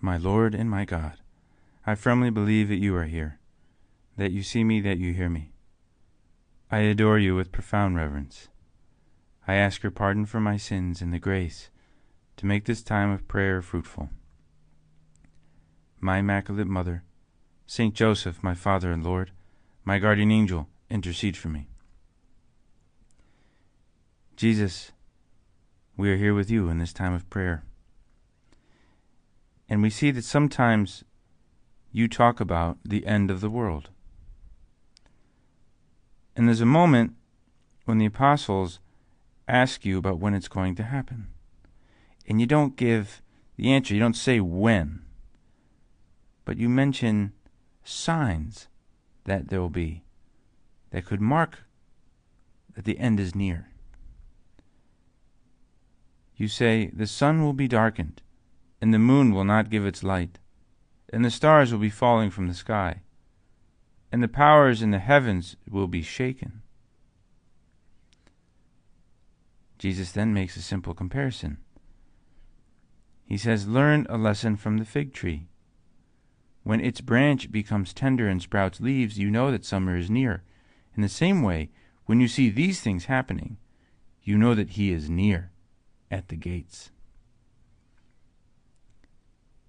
My Lord and my God, I firmly believe that you are here, that you see me, that you hear me. I adore you with profound reverence. I ask your pardon for my sins and the grace to make this time of prayer fruitful. My Immaculate Mother, Saint Joseph, my Father and Lord, my guardian angel, intercede for me. Jesus, we are here with you in this time of prayer. And we see that sometimes you talk about the end of the world. And there's a moment when the apostles ask you about when it's going to happen. And you don't give the answer. You don't say when. But you mention signs that there will be that could mark that the end is near. You say, the sun will be darkened, and the moon will not give its light, and the stars will be falling from the sky, and the powers in the heavens will be shaken. Jesus then makes a simple comparison. He says, learn a lesson from the fig tree. When its branch becomes tender and sprouts leaves, you know that summer is near. In the same way, when you see these things happening, you know that he is near at the gates.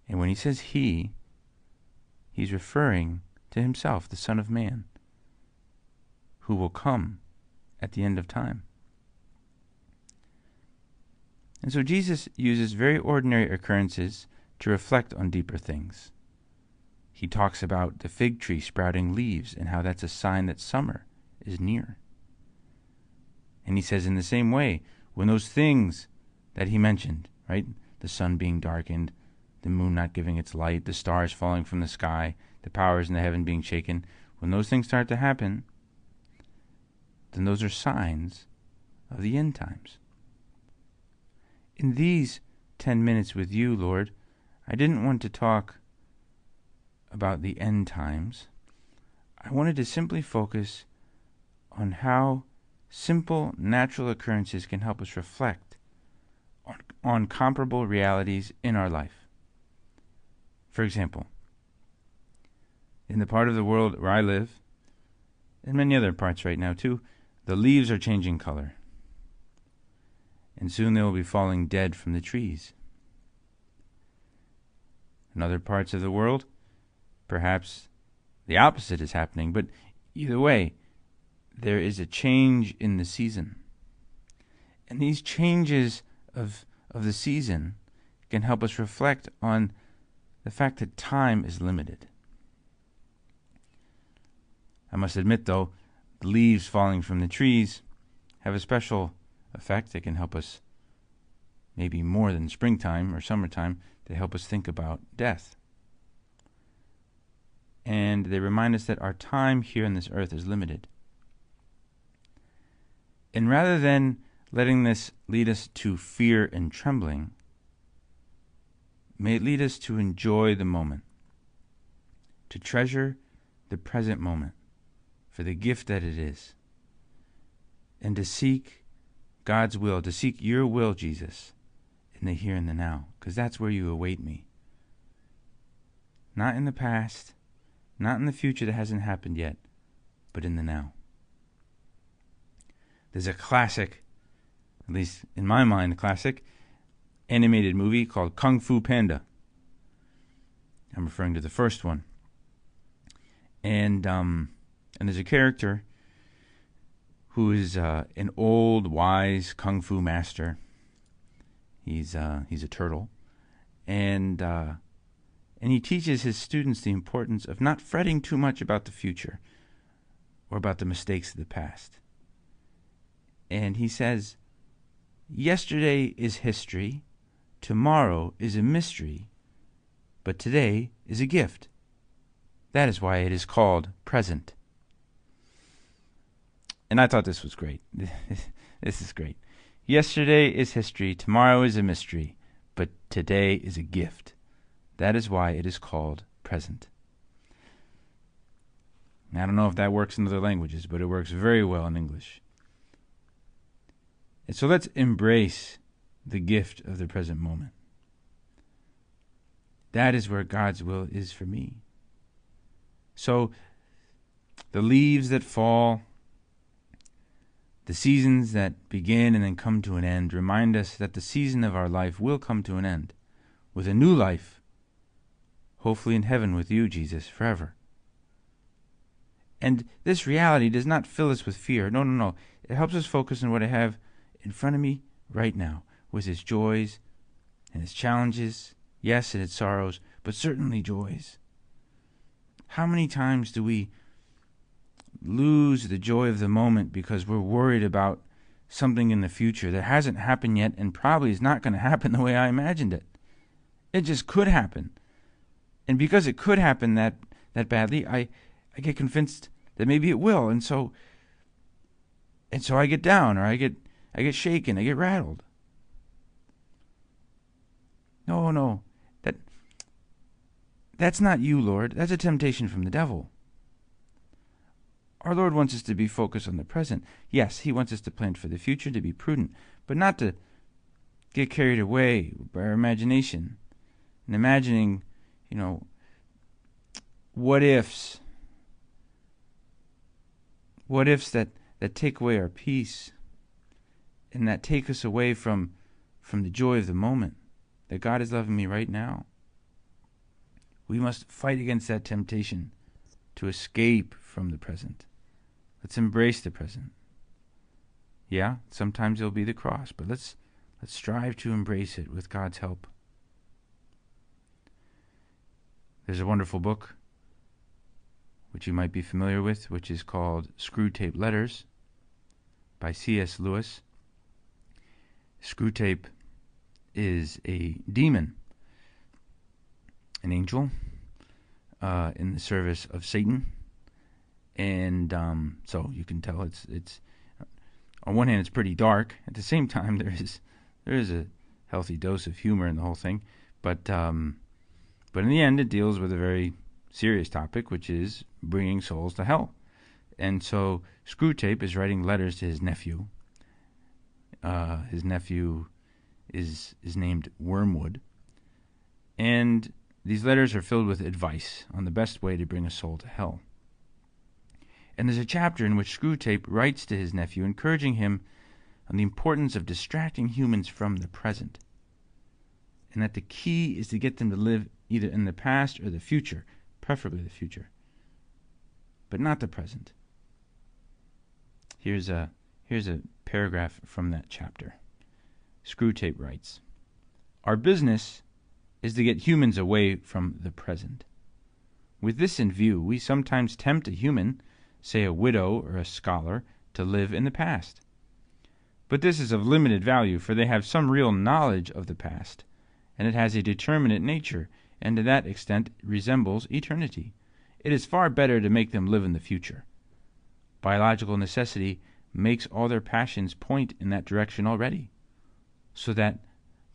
And when he says he, he's referring to himself, the Son of Man, who will come at the end of time. And so Jesus uses very ordinary occurrences to reflect on deeper things. He talks about the fig tree sprouting leaves and how that's a sign that summer is near. And he says in the same way, when those things that he mentioned, right, the sun being darkened, the moon not giving its light, the stars falling from the sky, the powers in the heaven being shaken, when those things start to happen, then those are signs of the end times. In these 10 minutes with you, Lord, I didn't want to talk about the end times. I wanted to simply focus on how simple natural occurrences can help us reflect on comparable realities in our life. For example, in the part of the world where I live, and many other parts right now too, the leaves are changing color. And soon they will be falling dead from the trees. In other parts of the world, perhaps the opposite is happening, but either way, there is a change in the season. And these changes of the season can help us reflect on the fact that time is limited. I must admit, though, the leaves falling from the trees have a special effect that can help us, maybe more than springtime or summertime, they help us think about death. And they remind us that our time here on this earth is limited. And rather than letting this lead us to fear and trembling, may it lead us to enjoy the moment, to treasure the present moment for the gift that it is, and to seek God's will, to seek your will, Jesus, in the here and the now, because that's where you await me. Not in the past, not in the future that hasn't happened yet, but in the now. There's a classic, at least in my mind, a classic animated movie called Kung Fu Panda. I'm referring to the first one. And there's a character who is an old, wise kung fu master. He's a turtle, and he teaches his students the importance of not fretting too much about the future or about the mistakes of the past. And he says, yesterday is history, tomorrow is a mystery, but today is a gift. That is why it is called present. And I thought this was great. This is great. Yesterday is history, tomorrow is a mystery, but today is a gift. That is why it is called present. Now, I don't know if that works in other languages, but it works very well in English. And so let's embrace the gift of the present moment. That is where God's will is for me. So the leaves that fall, the seasons that begin and then come to an end, remind us that the season of our life will come to an end with a new life, hopefully in heaven with you, Jesus, forever. And this reality does not fill us with fear. No, no, no. It helps us focus on what I have in front of me right now, with its joys and its challenges, yes, and its sorrows, but certainly joys. How many times do we lose the joy of the moment because we're worried about something in the future that hasn't happened yet and probably is not going to happen the way I imagined it? It just could happen. And because it could happen that badly, I get convinced that maybe it will, and so I get down, or I get shaken, I get rattled. No, that's not you, Lord. That's a temptation from the devil. Our Lord wants us to be focused on the present. Yes, He wants us to plan for the future, to be prudent, but not to get carried away by our imagination and imagining, what ifs. What ifs that take away our peace and that take us away from the joy of the moment, that God is loving me right now. We must fight against that temptation to escape from the present. Let's embrace the present. Yeah, sometimes it'll be the cross, but let's strive to embrace it with God's help. There's a wonderful book which you might be familiar with, which is called Screwtape Letters by C.S. Lewis. Screwtape is a demon, an angel in the service of Satan, and so you can tell it's on one hand it's pretty dark. At the same time, there is a healthy dose of humor in the whole thing, but in the end, it deals with a very serious topic, which is bringing souls to hell. And so Screwtape is writing letters to his nephew. His nephew is named Wormwood. And these letters are filled with advice on the best way to bring a soul to hell. And there's a chapter in which Screwtape writes to his nephew, encouraging him on the importance of distracting humans from the present, and that the key is to get them to live either in the past or the future, preferably the future, but not the present. Here's a paragraph from that chapter. Screwtape writes, "Our business is to get humans away from the present. With this in view, we sometimes tempt a human, say a widow or a scholar, to live in the past. But this is of limited value, for they have some real knowledge of the past, and it has a determinate nature, and to that extent resembles eternity. It is far better to make them live in the future. Biological necessity makes all their passions point in that direction already, so that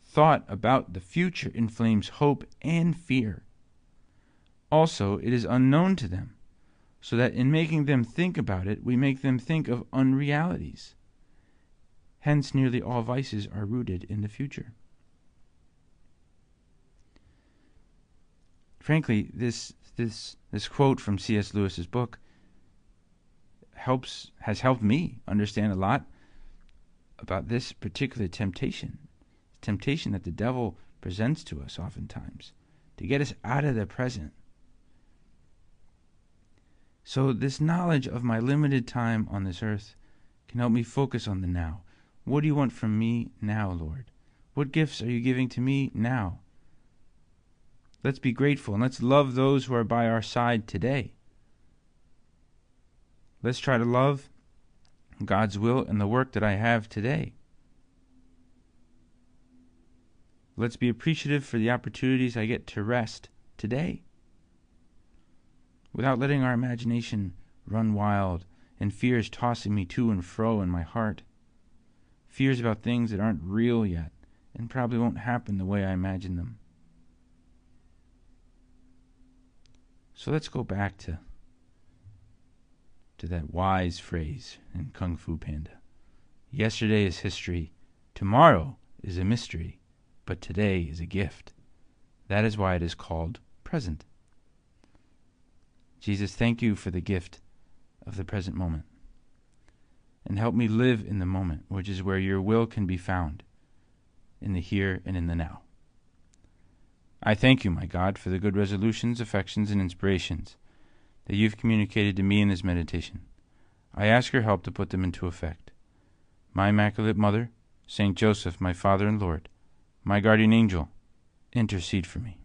thought about the future inflames hope and fear. Also, it is unknown to them, so that in making them think about it, we make them think of unrealities. Hence, nearly all vices are rooted in the future." Frankly, this quote from C.S. Lewis's book has helped me understand a lot about this particular temptation that the devil presents to us oftentimes, to get us out of the present. So this knowledge of my limited time on this earth can help me focus on the now. What do you want from me now, Lord? What gifts are you giving to me now? Let's be grateful, and let's love those who are by our side today. Let's try to love God's will and the work that I have today. Let's be appreciative for the opportunities I get to rest today, without letting our imagination run wild and fears tossing me to and fro in my heart. Fears about things that aren't real yet and probably won't happen the way I imagine them. So let's go back to that wise phrase in Kung Fu Panda. Yesterday is history, tomorrow is a mystery, but today is a gift. That is why it is called present. Jesus, thank you for the gift of the present moment. And help me live in the moment, which is where your will can be found, in the here and in the now. I thank you, my God, for the good resolutions, affections, and inspirations that you've communicated to me in this meditation. I ask your help to put them into effect. My Immaculate Mother, Saint Joseph, my Father and Lord, my guardian angel, intercede for me.